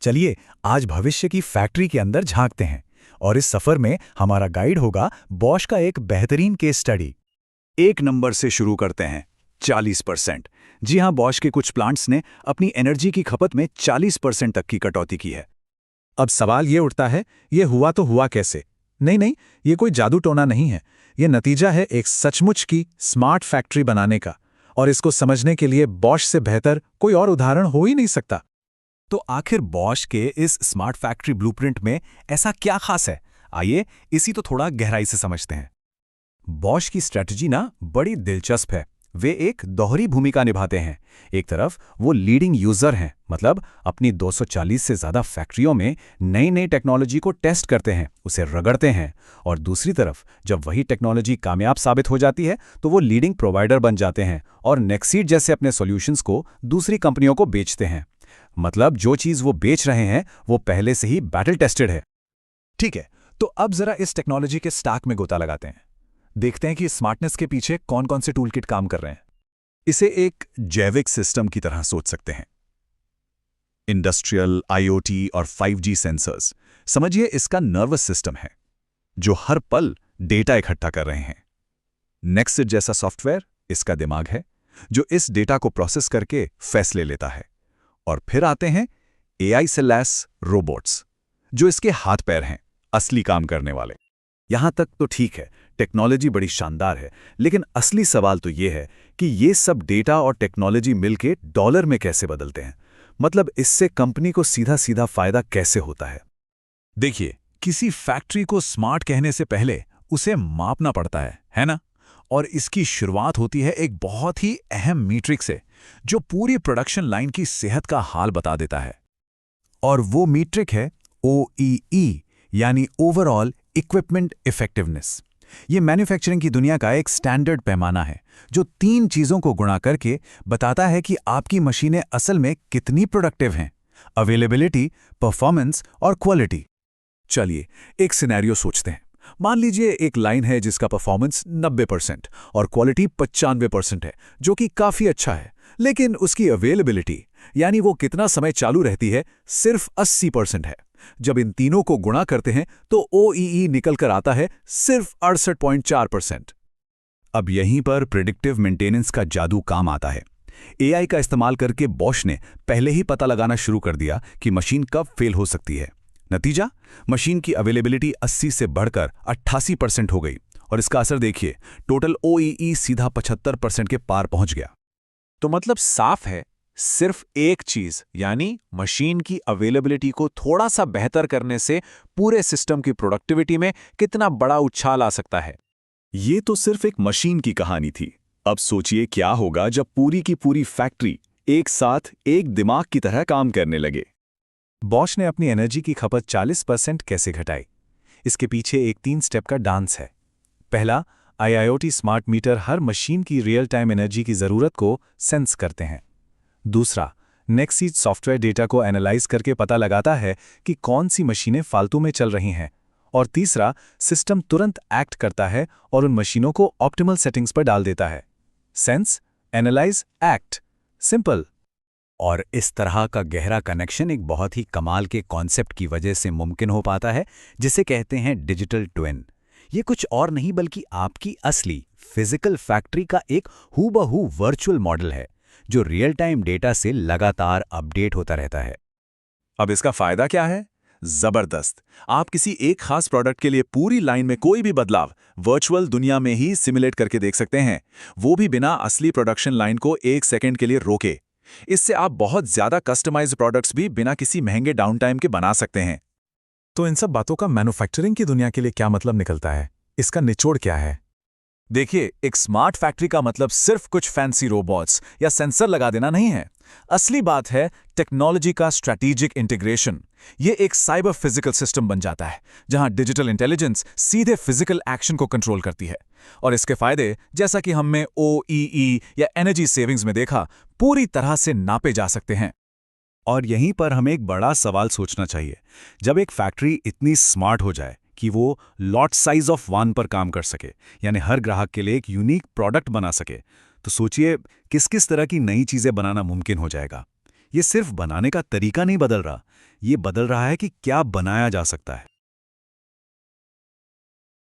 चलिए आज भविष्य की फैक्ट्री के अंदर झांकते हैं और इस सफर में हमारा गाइड होगा बॉश का एक बेहतरीन केस स्टडी। 1 नंबर से शुरू करते हैं। 40%। जी हाँ, बॉश के कुछ प्लांट्स ने अपनी एनर्जी की खपत में 40% तक की कटौती की है। अब सवाल ये उठता है, ये हुआ तो हुआ कैसे? नहीं नहीं, ये कोई जादू टोना नहीं है। ये नतीजा है एक सचमुच की स्मार्ट फैक्ट्री बनाने का। और इसको समझने के लिए बॉश से बेहतर कोई और उदाहरण हो ही नहीं सकता। तो आखिर बॉश के इस स्मार्ट फैक्ट्री ब्लूप्रिंट में ऐसा क्या खास है? आइए इसी तो थोड़ा गहराई से समझते हैं। बॉश की स्ट्रैटेजी ना बड़ी दिलचस्प है। वे एक दोहरी भूमिका निभाते हैं। एक तरफ वो लीडिंग यूजर हैं, मतलब अपनी 240 से ज़्यादा फैक्ट्रियों में नई नई टेक्नोलॉजी को टेस्ट करते हैं, उसे रगड़ते हैं। और दूसरी तरफ जब वही टेक्नोलॉजी कामयाब साबित हो जाती है तो वो लीडिंग प्रोवाइडर बन जाते हैं और नेक्सीड जैसे अपने सॉल्यूशंस को दूसरी कंपनियों को बेचते हैं। मतलब जो चीज़ वो बेच रहे हैं वो पहले से ही बैटल टेस्टेड है। ठीक है, तो अब जरा इस टेक्नोलॉजी के स्टैक में गोता लगाते हैं। देखते हैं कि स्मार्टनेस के पीछे कौन कौन से टूलकिट काम कर रहे हैं। इसे एक जैविक सिस्टम की तरह सोच सकते हैं। इंडस्ट्रियल, आईओटी और 5G सेंसर्स, समझिए इसका नर्वस सिस्टम है जो हर पल डेटा इकट्ठा कर रहे हैं। नेक्सिड जैसा सॉफ्टवेयर इसका दिमाग है जो इस डेटा को प्रोसेस करके फैसले लेता है। और फिर आते हैं AI से लैस रोबोट्स, जो इसके हाथ पैर हैं, असली काम करने वाले। यहां तक तो ठीक है, टेक्नोलॉजी बड़ी शानदार है, लेकिन असली सवाल तो ये है कि ये सब डेटा और टेक्नोलॉजी मिलके डॉलर में कैसे बदलते हैं। मतलब इससे कंपनी को सीधा सीधा फायदा कैसे होता है। देखिए, किसी फैक्ट्री को स्मार्ट कहने से पहले उसे मापना पड़ता है ना? और इसकी शुरुआत होती है एक बहुत ही अहम मीट्रिक से, जो पूरी प्रोडक्शन लाइन की सेहत का हाल बता देता है। और वो मीट्रिक है OEE, यानी ओवरऑल इक्विपमेंट इफेक्टिवनेस। ये मैन्युफैक्चरिंग की दुनिया का एक स्टैंडर्ड पैमाना है जो 3 चीज़ों को गुणा करके बताता है कि आपकी मशीनें असल में कितनी प्रोडक्टिव हैं: अवेलेबिलिटी, परफॉर्मेंस और क्वालिटी। चलिए एक सिनेरियो सोचते हैं। मान लीजिए एक लाइन है जिसका परफॉर्मेंस 90% और क्वालिटी 95% है, जो कि काफ़ी अच्छा है। लेकिन उसकी अवेलेबिलिटी, यानी वो कितना समय चालू रहती है, सिर्फ 80% है। जब इन तीनों को गुणा करते हैं तो OEE निकल कर आता है सिर्फ 68.4%। अब यहीं पर प्रिडिक्टिव मेंटेनेंस का जादू काम आता है। AI का इस्तेमाल करके बॉश ने पहले ही पता लगाना शुरू कर दिया कि मशीन कब फेल हो सकती है। नतीजा, मशीन की अवेलेबिलिटी 80 से बढ़कर 88% हो गई। और इसका असर देखिए, टोटल OEE सीधा 75% के पार पहुंच गया। तो मतलब साफ है, सिर्फ एक चीज यानी मशीन की अवेलेबिलिटी को थोड़ा सा बेहतर करने से पूरे सिस्टम की प्रोडक्टिविटी में कितना बड़ा उछाल आ सकता है। ये तो सिर्फ एक मशीन की कहानी थी। अब सोचिए क्या होगा जब पूरी की पूरी फैक्ट्री एक साथ एक दिमाग की तरह काम करने लगे। बॉश ने अपनी एनर्जी की खपत 40% कैसे घटाई? इसके पीछे एक 3 स्टेप का डांस है। पहला, IIoT स्मार्ट मीटर हर मशीन की रियल टाइम एनर्जी की ज़रूरत को सेंस करते हैं। दूसरा, नेक्सीड सॉफ्टवेयर डेटा को एनालाइज करके पता लगाता है कि कौन सी मशीनें फालतू में चल रही हैं। और तीसरा, सिस्टम तुरंत एक्ट करता है और उन मशीनों को ऑप्टिमल सेटिंग्स पर डाल देता है। Sense, analyse, act, simple. और इस तरह का गहरा कनेक्शन एक बहुत ही कमाल के कॉन्सेप्ट की वजह से मुमकिन हो पाता है, जिसे कहते हैं डिजिटल ट्विन। ये कुछ और नहीं बल्कि आपकी असली फिजिकल फैक्ट्री का एक हूबहू वर्चुअल मॉडल है, जो रियल टाइम डेटा से लगातार अपडेट होता रहता है। अब इसका फायदा क्या है? जबरदस्त। आप किसी एक खास प्रोडक्ट के लिए पूरी लाइन में कोई भी बदलाव वर्चुअल दुनिया में ही सिमुलेट करके देख सकते हैं, वो भी बिना असली प्रोडक्शन लाइन को 1 सेकंड के लिए रोके। इससे आप बहुत ज्यादा कस्टमाइज्ड प्रोडक्ट्स भी बिना किसी महंगे डाउन टाइम के बना सकते हैं। तो इन सब बातों का मैन्युफैक्चरिंग की दुनिया के लिए क्या मतलब निकलता है? इसका निचोड़ क्या है? देखिए, एक स्मार्ट फैक्ट्री का मतलब सिर्फ कुछ फैंसी रोबोट्स या सेंसर लगा देना नहीं है। असली बात है टेक्नोलॉजी का स्ट्रैटेजिक इंटीग्रेशन। ये एक साइबर फिजिकल सिस्टम बन जाता है जहां डिजिटल इंटेलिजेंस सीधे फिजिकल एक्शन को कंट्रोल करती है। और इसके फायदे, जैसा कि हमने OEE या एनर्जी सेविंग्स में देखा, पूरी तरह से नापे जा सकते हैं। और यहीं पर हमें एक बड़ा सवाल सोचना चाहिए। जब एक फैक्ट्री इतनी स्मार्ट हो जाए कि वो लॉट साइज ऑफ 1 पर काम कर सके, यानी हर ग्राहक के लिए एक यूनिक प्रोडक्ट बना सके, तो सोचिए किस किस तरह की नई चीज़ें बनाना मुमकिन हो जाएगा। ये सिर्फ बनाने का तरीका नहीं बदल रहा, ये बदल रहा है कि क्या बनाया जा सकता है।